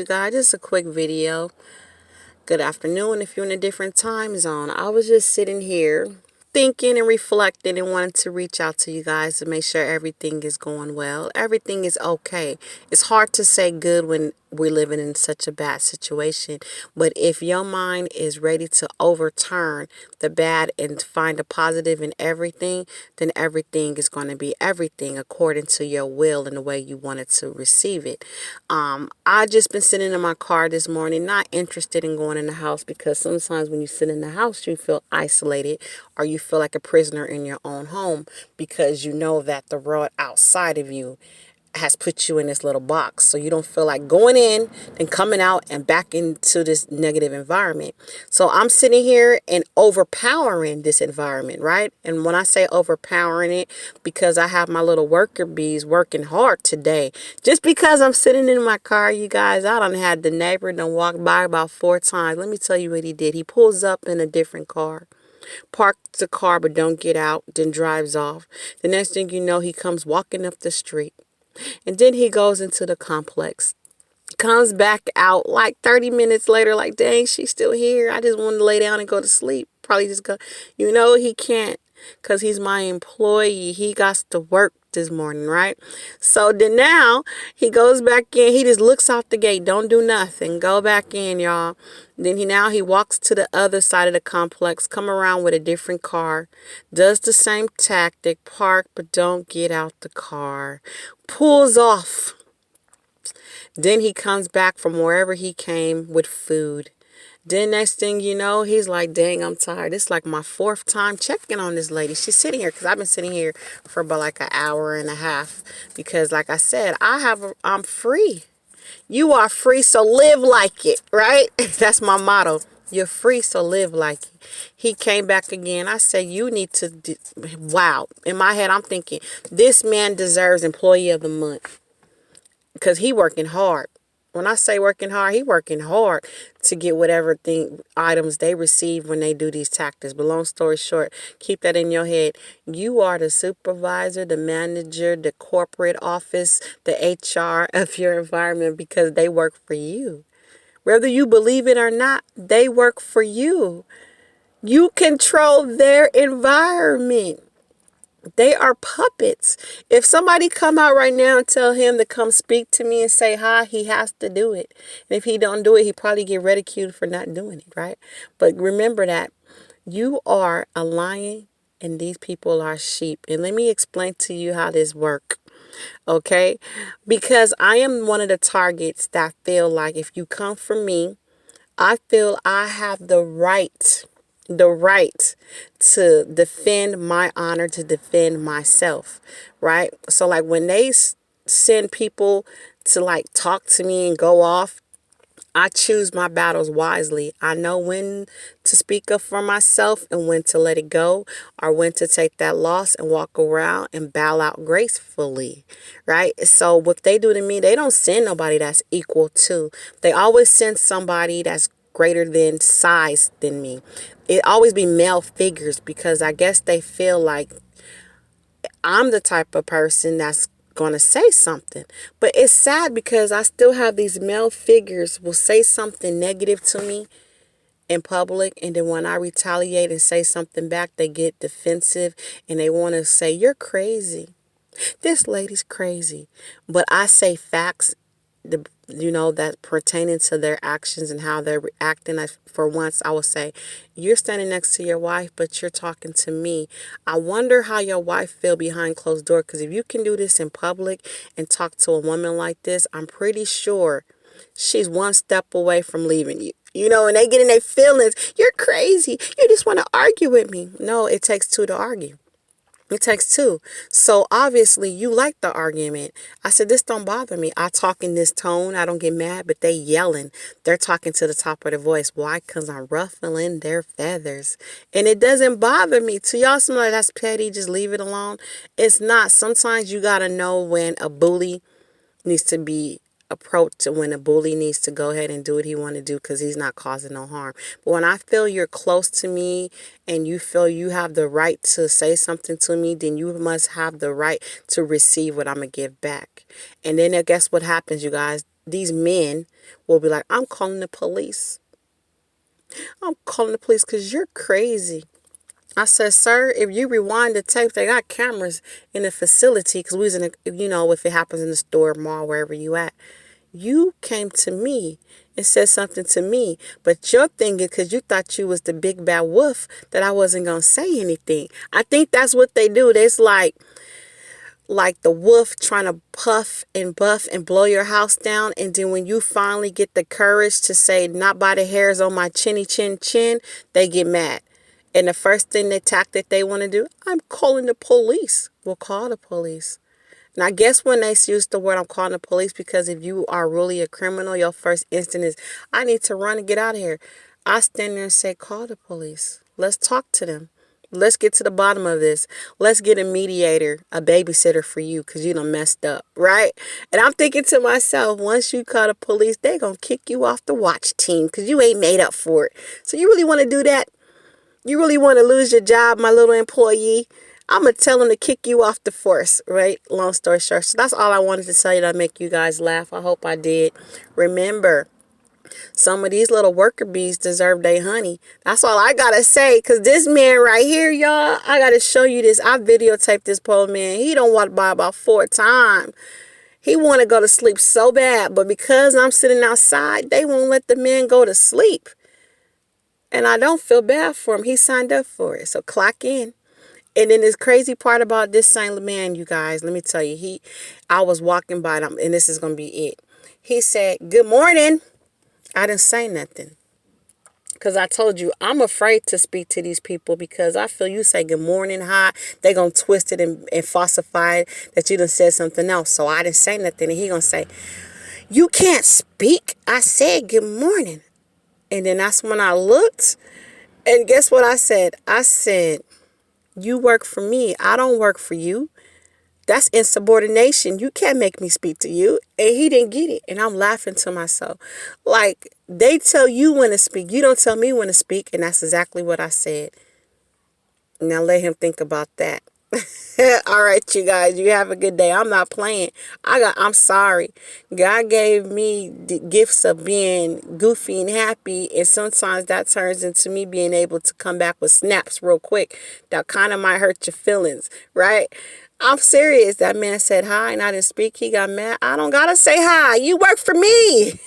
you guys. Just a quick video. Good afternoon if you're in a different time zone. I was just sitting here thinking and reflecting and wanted to reach out to you guys to make sure everything is going well. Everything is okay. It's hard to say good when we're living in such a bad situation. But if your mind is ready to overturn the bad and find a positive in everything, then everything is going to be everything according to your will and the way you wanted to receive it. I just been sitting in my car this morning, not interested in going in the house because sometimes when you sit in the house, you feel isolated or you feel like a prisoner in your own home because you know that the world outside of you has put you in this little box. So you don't feel like going in and coming out and back into this negative environment. So I'm sitting here and overpowering this environment, right? And when I say overpowering it, because I have my little worker bees working hard today. Just because I'm sitting in my car, you guys, I done had the neighbor done walk by about 4 times. Let me tell you what he did. He pulls up in a different car, parks the car but don't get out, then drives off. The next thing you know, he comes walking up the street. And then he goes into the complex, comes back out like 30 minutes later, like, dang, she's still here. I just wanted to lay down and go to sleep. Probably just go, he can't because he's my employee. He got to work this morning, right? So then now he goes back in. He just looks out the gate, don't do nothing. Go back in, y'all. Then he walks to the other side of the complex, come around with a different car, does the same tactic, park but don't get out the car, pulls off. Then he comes back from wherever he came with food. Then next thing you know, he's like, dang, I'm tired. It's like my 4th time checking on this lady. She's sitting here because I've been sitting here for about like an hour and a half. Because like I said, I'm free. You are free, so live like it, right? That's my motto. You're free, so live like it. He came back again. I said, you need to, wow. In my head, I'm thinking, this man deserves Employee of the Month because he working hard. When I say working hard, he working hard to get whatever items they receive when they do these tactics. But long story short, keep that in your head. You are the supervisor, the manager, the corporate office, the HR of your environment because they work for you. Whether you believe it or not, they work for you. You control their environment. They are puppets. If somebody come out right now and tell him to come speak to me and say hi, he has to do it. And if he don't do it, he probably get ridiculed for not doing it, right? But remember that you are a lion and these people are sheep. And let me explain to you how this works. Okay? Because I am one of the targets that feel like if you come for me, I feel I have the right to defend my honor, to defend myself, right? So like when they send people to like talk to me and go off, I choose my battles wisely. I know when to speak up for myself and when to let it go, or when to take that loss and walk around and bow out gracefully, right? So what they do to me, they don't send nobody that's equal to. They always send somebody that's greater than size than me. It always be male figures because I guess they feel like I'm the type of person that's going to say something. But it's sad because I still have these male figures will say something negative to me in public, and then when I retaliate and say something back, they get defensive and they want to say, you're crazy. This lady's crazy. But I say facts, that pertaining to their actions and how they're reacting. For once, I will say, you're standing next to your wife, but you're talking to me. I wonder how your wife feel behind closed door, because if you can do this in public and talk to a woman like this, I'm pretty sure she's one step away from leaving you. And they get in their feelings. You're crazy. You just want to argue with me. No, it takes 2 to argue. It takes 2. So obviously you like the argument. I said, this don't bother me. I talk in this tone. I don't get mad, but they yelling. They're talking to the top of their voice. Why? Because I'm ruffling their feathers. And it doesn't bother me. To y'all, somebody that's petty, just leave it alone. It's not. Sometimes you got to know when a bully needs to be approached, when a bully needs to go ahead and do what he want to do because he's not causing no harm. But when I feel you're close to me and you feel you have the right to say something to me, then you must have the right to receive what I'm going to give back. And then guess what happens, you guys? these men will be like, I'm calling the police. I'm calling the police because you're crazy. I said, sir, if you rewind the tape, they got cameras in the facility because we was in a, if it happens in the store, mall, wherever you at. You came to me and said something to me, but your thing is because you thought you was the big bad wolf that I wasn't going to say anything. I think that's what they do. It's like the wolf trying to puff and buff and blow your house down. And then when you finally get the courage to say, not by the hairs on my chinny chin chin, they get mad. And the first thing they tactic they want to do, I'm calling the police. We'll call the police. And I guess when they use the word I'm calling the police, because if you are really a criminal, your first instinct is, I need to run and get out of here. I stand there and say, call the police. Let's talk to them. Let's get to the bottom of this. Let's get a mediator, a babysitter for you because you done messed up, right? And I'm thinking to myself, once you call the police, they going to kick you off the watch team because you ain't made up for it. So you really want to do that? You really want to lose your job, my little employee? I'm going to tell them to kick you off the force, right? Long story short. So that's all I wanted to tell you to make you guys laugh. I hope I did. Remember, some of these little worker bees deserve their honey. That's all I got to say. Because this man right here, y'all, I got to show you this. I videotaped this poor man. He don't want to buy about 4 times. He want to go to sleep so bad. But because I'm sitting outside, they won't let the man go to sleep. And I don't feel bad for him. He signed up for it. So clock in. And then this crazy part about this same man, you guys, let me tell you, I was walking by them, and this is going to be it. He said, good morning. I didn't say nothing. Because I told you, I'm afraid to speak to these people because I feel you say good morning, hi, they're going to twist it and falsify it that you done said something else. So I didn't say nothing. And he going to say, you can't speak. I said good morning. And then that's when I looked. And guess what I said? I said, you work for me. I don't work for you. That's insubordination. You can't make me speak to you. And he didn't get it. And I'm laughing to myself. Like, they tell you when to speak. You don't tell me when to speak. And that's exactly what I said. Now let him think about that. All right, you guys, you have a good day. I'm not playing. I'm sorry. God gave me the gifts of being goofy and happy, and sometimes that turns into me being able to come back with snaps real quick. That kind of might hurt your feelings, right? I'm serious. That man said hi and I didn't speak. He got mad. I don't gotta say hi. You work for me.